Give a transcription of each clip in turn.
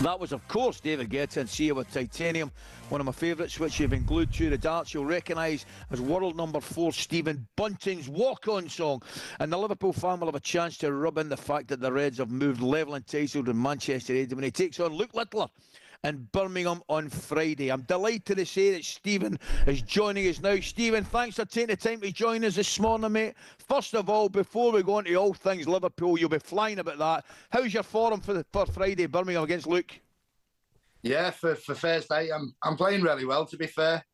That was, of course, David Guetta and Sia with Titanium, one of my favourites, which you've been glued to the darts. You'll recognise as world number 4 Stephen Bunting's walk-on song. And the Liverpool fan will have a chance to rub in the fact that the Reds have moved level entitled in Manchester United when he takes on Luke Littler in Birmingham on Friday. I'm delighted to say that Stephen is joining us now. Stephen, thanks for taking the time to join us this morning, mate. First of all, before we go into all things Liverpool, you'll be flying about that. How's your form for Friday, Birmingham against Luke? Yeah, for Thursday, I'm playing really well, to be fair.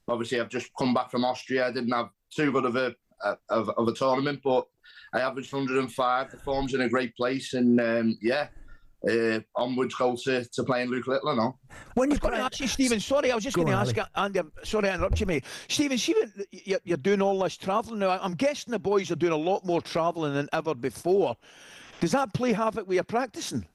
Obviously, I've just come back from Austria. I didn't have too good of a tournament, but I averaged 105. The form's in a great place, and onwards go to playing Luke Littler now. When you've got to ask you, Stephen, sorry, I was just going to ask Andy, sorry to interrupt you, mate. Stephen, see when you're doing all this travelling now, I'm guessing the boys are doing a lot more travelling than ever before. Does that play havoc with your practicing?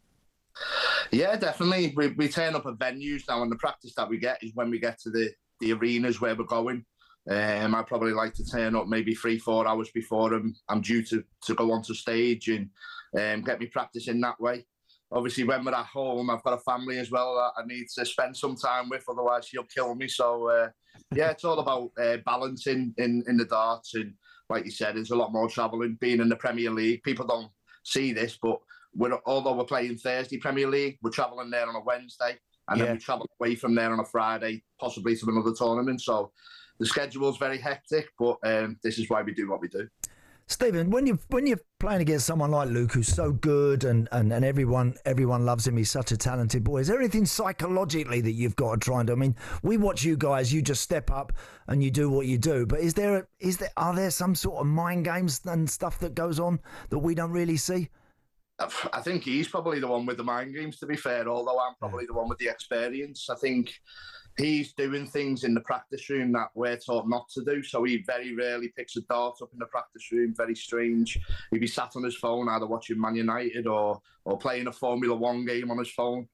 Yeah, definitely. We turn up at venues now, and the practice that we get is when we get to the arenas where we're going. I probably like to turn up maybe 3-4 hours before I'm due to go onto stage and get me practicing that way. Obviously, when we're at home, I've got a family as well that I need to spend some time with, otherwise she'll kill me. So, it's all about balancing in the darts. And like you said, there's a lot more travelling. Being in the Premier League, people don't see this, but although we're playing Thursday Premier League, we're travelling there on a Wednesday, and then we travel away from there on a Friday, possibly to another tournament. So the schedule's very hectic, but this is why we do what we do. Stephen, when you're playing against someone like Luke, who's so good and everyone loves him, he's such a talented boy, is there anything psychologically that you've got to try and do? I mean, we watch you guys, you just step up and you do what you do, but are there some sort of mind games and stuff that goes on that we don't really see? I think he's probably the one with the mind games, to be fair, although I'm probably the one with the experience. I think he's doing things in the practice room that we're taught not to do, so he very rarely picks a dart up in the practice room. Very strange. He'd be sat on his phone either watching Man United or playing a Formula 1 game on his phone,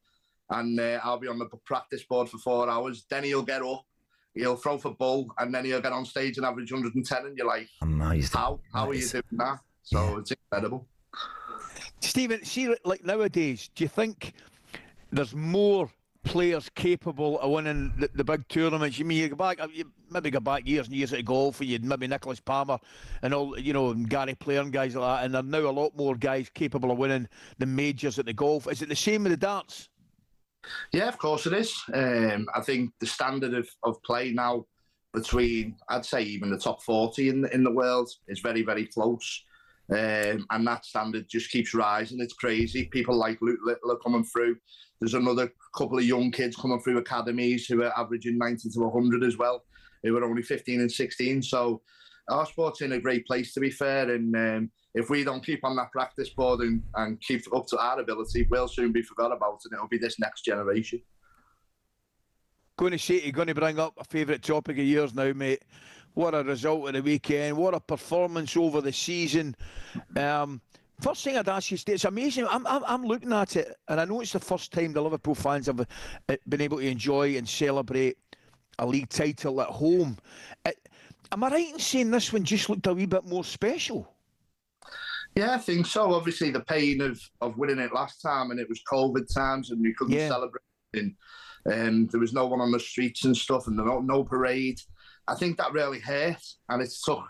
and I'll be on the practice board for 4 hours. Then he'll get up, he'll throw for bull, and then he'll get on stage and average 110, and you're like, amazing. How are you doing that? So it's incredible. Stephen, see, like nowadays, do you think there's more players capable of winning the big tournaments? You mean you maybe go back years and years at golf, and you'd maybe Nicholas Palmer and all, and Gary Player and guys like that, and there are now a lot more guys capable of winning the majors at the golf. Is it the same with the darts? Yeah, of course it is. I think the standard of play now between, I'd say, even the top 40 in the world is very, very close. And that standard just keeps rising. It's crazy. People like Luke Littler coming through. There's another couple of young kids coming through academies who are averaging 90 to 100 as well, who are only 15 and 16. So our sport's in a great place, to be fair. And if we don't keep on that practice board and keep up to our ability, we'll soon be forgot about, and it'll be this next generation. You're going to bring up a favourite topic of yours now, mate. What a result of the weekend. What a performance over the season. First thing I'd ask you, it's amazing. I'm looking at it, and I know it's the first time the Liverpool fans have been able to enjoy and celebrate a league title at home. Am I right in saying this one just looked a wee bit more special? Yeah, I think so. Obviously, the pain of winning it last time, and it was COVID times, and we couldn't celebrate. And there was no one on the streets and stuff, and no parade. I think that really hurt, and it's took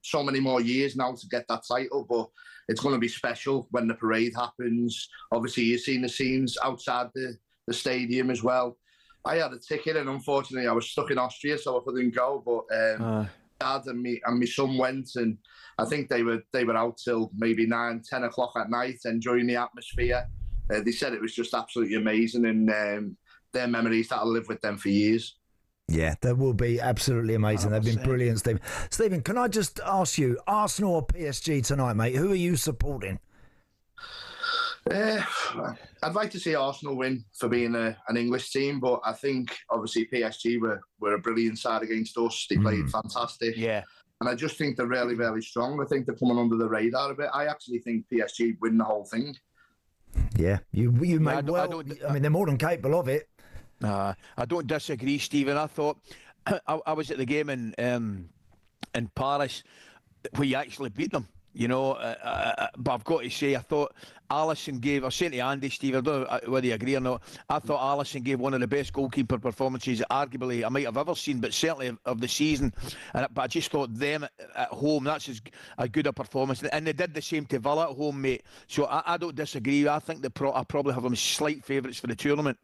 so many more years now to get that title, but it's going to be special when the parade happens. Obviously, you've seen the scenes outside the stadium as well. I had a ticket, and unfortunately, I was stuck in Austria, so I couldn't go, but Dad and my son went, and I think they were out till maybe 9, 10 o'clock at night, enjoying the atmosphere. They said it was just absolutely amazing, and their memories that'll live with them for years. Yeah, that will be absolutely amazing. 100%. They've been brilliant, Stephen. Stephen, can I just ask you, Arsenal or PSG tonight, mate? Who are you supporting? I'd like to see Arsenal win for being an English team, but I think obviously PSG were a brilliant side against us. They played fantastic. Yeah. And I just think they're really, really strong. I think they're coming under the radar a bit. I actually think PSG win the whole thing. Yeah, you may well. I mean, they're more than capable of it. I don't disagree, Stephen. I thought I was at the game in Paris where you actually beat them. But I've got to say, I thought Alisson gave, I was saying to Andy, Steve, I don't know whether you agree or not, I thought Alisson gave one of the best goalkeeper performances arguably I might have ever seen, but certainly of the season. But I just thought them at home, that's as good a performance. And they did the same to Villa at home, mate. So I don't disagree. I think I probably have them as slight favourites for the tournament.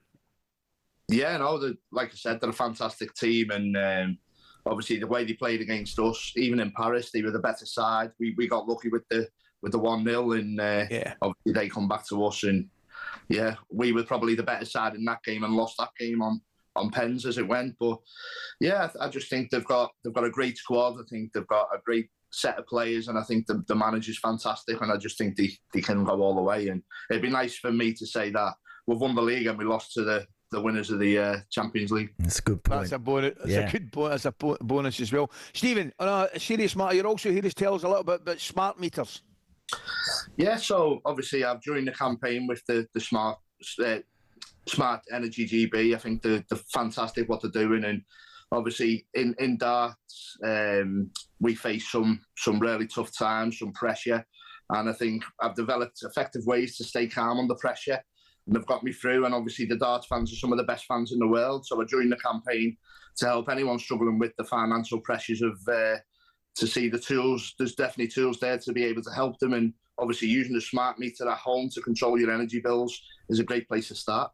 Yeah, no, like I said, they're a fantastic team, and obviously the way they played against us, even in Paris, they were the better side. We got lucky with the 1-0, and obviously they come back to us, and we were probably the better side in that game and lost that game on pens as it went. But I just think they've got a great squad. I think they've got a great set of players, and I think the manager's fantastic, and I just think they can go all the way. And it'd be nice for me to say that we've won the league and we lost to the winners of the Champions League. That's a good point. That's a bonus. That's a good point. That's a bonus as well. Stephen, on a serious matter, you're also here to tell us a little bit about smart meters. Yeah, so obviously I've joined the campaign with the smart energy GB. I think they're fantastic what they're doing, and obviously in darts we face some really tough times, some pressure, and I think I've developed effective ways to stay calm under pressure. And they've got me through, and obviously the darts fans are some of the best fans in the world. So I joined the campaign to help anyone struggling with the financial pressures of to see the tools. There's definitely tools there to be able to help them, and obviously using the smart meter at home to control your energy bills is a great place to start.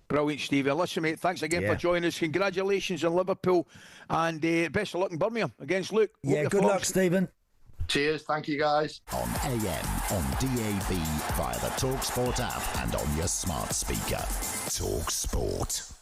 Brilliant, Stephen. Listen, mate, thanks again for joining us. Congratulations on Liverpool, and best of luck in Birmingham against Luke. Yeah, good luck, Stephen. Cheers, thank you guys. On AM, on DAB, via the talkSPORT app and on your smart speaker. talkSPORT.